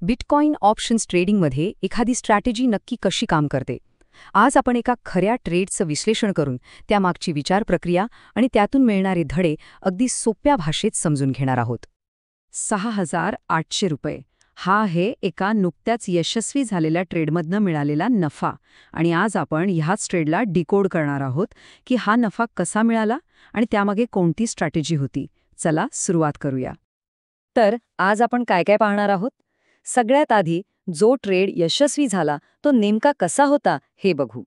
Bitcoin options ट्रेडिंगमध्ये एखादी strategy नक्की कशी काम करते. आज आपण एका खऱ्या ट्रेडचं विश्लेषण करून त्यामागची विचार प्रक्रिया आणि त्यातून मिळणारे धडे अगदी सोप्या भाषेत समजून घेणार आहोत. 6,800 रुपये हा आहे एका नुकत्याच यशस्वी झालेल्या ट्रेडमधनं मिळालेला नफा. आणि आज आपण ह्याच ट्रेडला डिकोड करणार आहोत की हा नफा कसा मिळाला आणि त्यामागे कोणती स्ट्रॅटेजी होती. चला सुरुवात करूया. तर आज आपण काय काय पाहणार आहोत. सगळ्यात आधी जो ट्रेड यशस्वी झाला तो नेमका कसा होता हे बघू.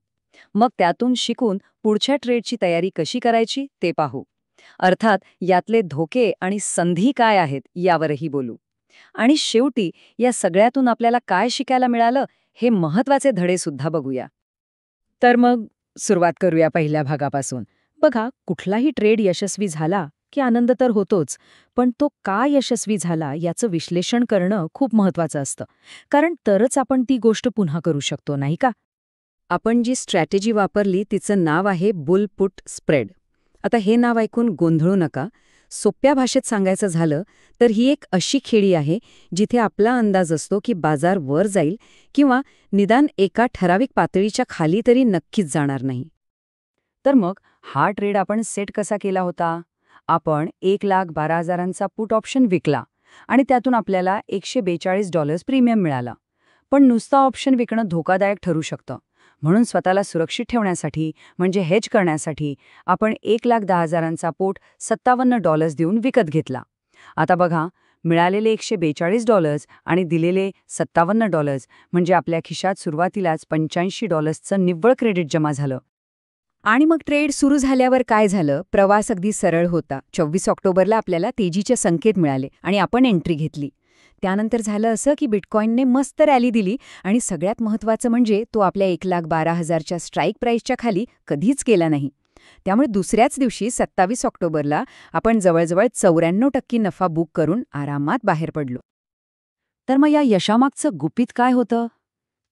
मग त्यातून शिकून पुढच्या ट्रेडची तयारी कशी करायची ते पाहू. अर्थात यातले धोके आणि संधी काय आहेत यावरही बोलू. आणि शेवटी या सगळ्यातून आपल्याला काय शिकायला मिळालं हे महत्त्वाचे धडे सुद्धा बघूया. तर मग सुरुवात करूया पहिल्या भागापासून. बघा, कुठलाही ट्रेड यशस्वी झाला की आनंद तर होतोच, पण तो का यशस्वी झाला याचं विश्लेषण करणं खूप महत्त्वाचं असतं. कारण तरच आपण ती गोष्ट पुन्हा करू शकतो, नाही का. आपण जी स्ट्रॅटेजी वापरली तिचं नाव आहे बुल पुट स्प्रेड. आता हे नाव ऐकून गोंधळू नका. सोप्या भाषेत सांगायचं झालं तर ही एक अशी खेळी आहे जिथे आपला अंदाज असतो की बाजार वर जाईल किंवा निदान एका ठराविक पातळीच्या खाली तरी नक्कीच जाणार नाही. तर मग हा ट्रेड आपण सेट कसा केला होता. आपण $1,12,000चा पुट ऑप्शन विकला आणि त्यातून आपल्याला $142 प्रीमियम मिळाला. पण नुसता ऑप्शन विकणं धोकादायक ठरू शकतं. म्हणून स्वतःला सुरक्षित ठेवण्यासाठी म्हणजे हेज करण्यासाठी आपण $1,10,000चा पुट $57 देऊन विकत घेतला. आता बघा, मिळालेले $142 आणि दिलेले $57 म्हणजे आपल्या खिशात सुरुवातीलाच $85चं निव्वळ क्रेडिट जमा झालं. आणि मग ट्रेड सुरू झाल्यावर काय झालं. प्रवास अगदी सरळ होता. 24 ऑक्टोबरला आपल्याला तेजीचे संकेत मिळाले आणि आपण एंट्री घेतली. त्यानंतर झालं असं की बिटकॉइनने मस्त रॅली दिली आणि सगळ्यात महत्त्वाचं म्हणजे तो आपल्या 1,12,000च्या स्ट्राईक प्राईसच्या खाली कधीच गेला नाही. त्यामुळे दुसऱ्याच दिवशी 27 ऑक्टोबरला आपण जवळजवळ 94% नफा बुक करून आरामात बाहेर पडलो. तर मग या यशामागचं गुपित काय होतं.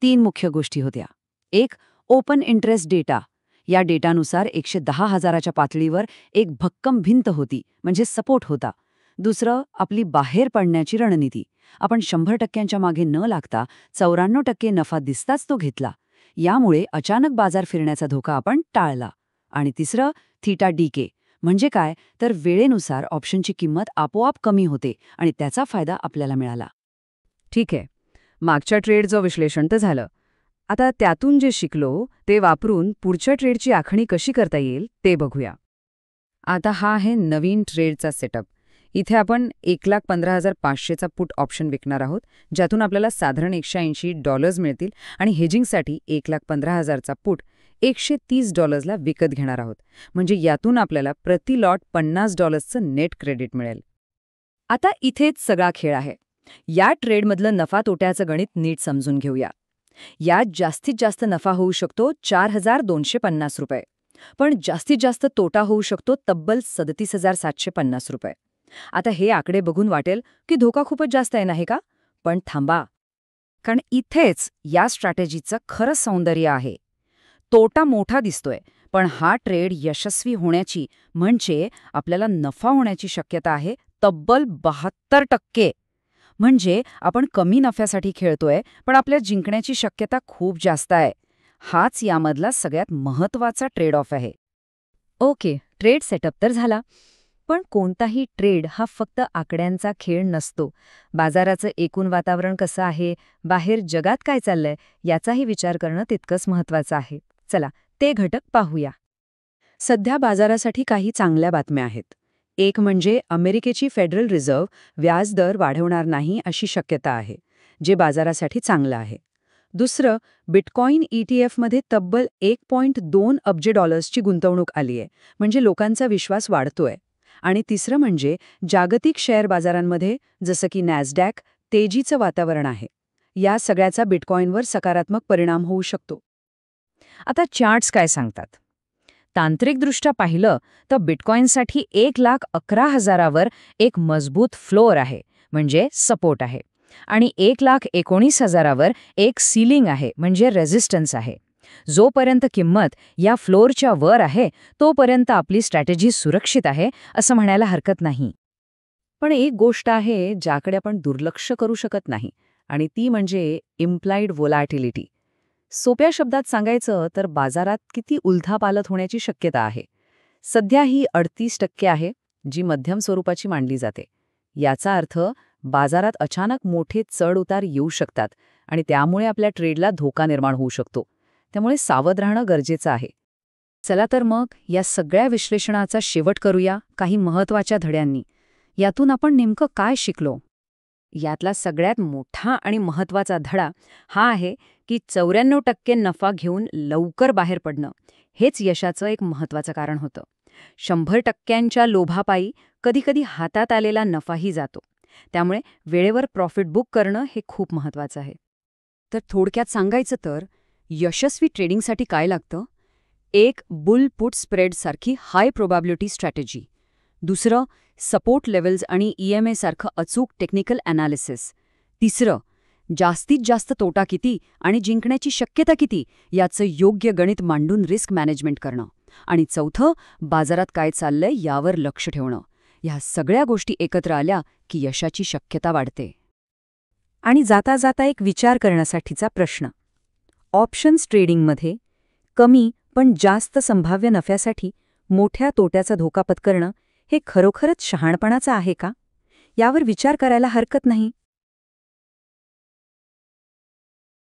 3 मुख्य गोष्टी होत्या. एक, ओपन इंटरेस्ट डेटा. या डेटानुसार 110,000च्या पातळीवर एक भक्कम भिंत होती, म्हणजे सपोर्ट होता. दुसरं, आपली बाहेर पडण्याची रणनीती. आपण 100%च्या मागे न लागता 94% नफा दिसताच तो घेतला. यामुळे अचानक बाजार फिरण्याचा धोका आपण टाळला. आणि तिसरं, थीटा डीके म्हणजे काय तर वेळेनुसार ऑप्शनची किंमत आपोआप कमी होते आणि त्याचा फायदा आपल्याला मिळाला. ठीक आहे, मागच्या ट्रेडचं विश्लेषण तर झालं. आता त्यातून जे शिकलो ते वापरून पुढच्या ट्रेडची आखणी कशी करता येईल ते बघूया. आता हा आहे नवीन ट्रेडचा सेटअप. इथे आपण $1,15,500चा पुट ऑप्शन विकणार आहोत, ज्यातून आपल्याला साधारण $180 मिळतील आणि हेजिंगसाठी $1,15,000चा पुट $130ला विकत घेणार आहोत. म्हणजे यातून आपल्याला प्रति लॉट $50चं नेट क्रेडिट मिळेल. आता इथेच सगळा खेळ आहे. या ट्रेडमधलं नफा तोट्याचं गणित नीट समजून घेऊया. यात जास्तीत जास्त नफा होऊ शकतो $4,250, पण जास्तीत जास्त तोटा होऊ शकतो तब्बल $37,750. आता हे आकडे बघून वाटेल की धोका खूपच जास्त आहे, नाही का. पण थांबा, कारण इथेच या स्ट्रॅटेजीचं खरं सौंदर्य आहे. तोटा मोठा दिसतोय, पण हा ट्रेड यशस्वी होण्याची म्हणजे आपल्याला नफा होण्याची शक्यता आहे तब्बल 72%. म्हणजे आपण कमी नफ्यासाठी खेळतोय, पण आपल्या जिंकण्याची शक्यता खूप जास्त आहे. हाच यामधला सगळ्यात महत्त्वाचा ट्रेड ऑफ आहे. ओके, ट्रेड सेटअप तर झाला. पण कोणताही ट्रेड हा फक्त आकड्यांचा खेळ नसतो. बाजाराचं एकूण वातावरण कसं आहे, बाहेर जगात काय चाललंय याचाही विचार करणं तितकंच महत्त्वाचं आहे. चला ते घटक पाहूया. सध्या बाजारासाठी काही चांगल्या बातम्या आहेत. एक म्हणजे अमेरिकेची फेडरल रिझर्व्ह व्याजदर वाढवणार नाही अशी शक्यता आहे, जे बाजारासाठी चांगलं आहे. दुसरं, बिटकॉइन ETFमध्ये तब्बल $1.2 अब्ज गुंतवणूक आली आहे, म्हणजे लोकांचा विश्वास वाढतोय. आणि तिसरं म्हणजे जागतिक शेअर बाजारांमध्ये जसं की नॅसडॅक तेजीचं वातावरण आहे. या सगळ्याचा बिटकॉइनवर सकारात्मक परिणाम होऊ शकतो. आता चार्ट्स काय सांगतात. तांत्रिकदृष्ट्या पाहिलं तर बिटकॉइनसाठी 1,11,000वर एक मजबूत फ्लोअर आहे, म्हणजे सपोर्ट आहे. आणि 1,19,000वर एक सीलिंग आहे, म्हणजे रेझिस्टन्स आहे. जोपर्यंत किंमत या फ्लोअरच्या वर आहे तोपर्यंत आपली स्ट्रॅटेजी सुरक्षित आहे असं म्हणायला हरकत नाही. पण एक गोष्ट आहे ज्याकडे आपण दुर्लक्ष करू शकत नाही, आणि ती म्हणजे इम्प्लाइड व्होलॅटिलिटी. सोप्या शब्दात सांगायचं तर बाजारात किती उलथापालथ होण्याची शक्यता आहे. सध्या ही 38% आहे, जी मध्यम स्वरूपाची मानली जाते. याचा अर्थ बाजारात अचानक मोठे चढ-उतार येऊ शकतात आणि त्यामुळे आपल्या ट्रेडला धोका निर्माण होऊ शकतो. त्यामुळे सावध राहणं गरजेचं आहे. चला तर मग या सगळ्या विश्लेषणाचा शेवट करूया काही महत्त्वाच्या धड्यांनी. यातून आपण नेमकं काय शिकलो? यातला सगळ्यात मोठा आणि महत्त्वाचा धडा हा आहे की 94% नफा घेऊन लवकर बाहेर पडणं हेच यशाचं एक महत्त्वाचं कारण होतं. 100%च्या लोभापायी कधीकधी हातात आलेला नफाही जातो. त्यामुळे वेळेवर प्रॉफिट बुक करणं हे खूप महत्त्वाचं आहे. तर थोडक्यात सांगायचं तर यशस्वी ट्रेडिंगसाठी काय लागतं? एक बुल पुट स्प्रेडसारखी हाय प्रोबॅबिलिटी स्ट्रॅटेजी. दुसरं सपोर्ट लेव्हल्स आणि EMA सारखं अचूक टेक्निकल ॲनालिसिस. तिसरं जास्तीत जास्त तोटा किती आणि जिंकण्याची शक्यता किती याचं योग्य गणित मांडून रिस्क मॅनेजमेंट करणं. आणि चौथं बाजारात काय चाललंय यावर लक्ष ठेवणं. ह्या सगळ्या गोष्टी एकत्र आल्या की यशाची शक्यता वाढते. आणि जाता जाता एक विचार करण्यासाठीचा प्रश्न. ऑप्शन्स ट्रेडिंगमध्ये कमी पण जास्त संभाव्य नफ्यासाठी मोठ्या तोट्याचा धोका पत्करणं हे खरोखरच शहाणपणाचं आहे का? यावर विचार करायला हरकत नाही.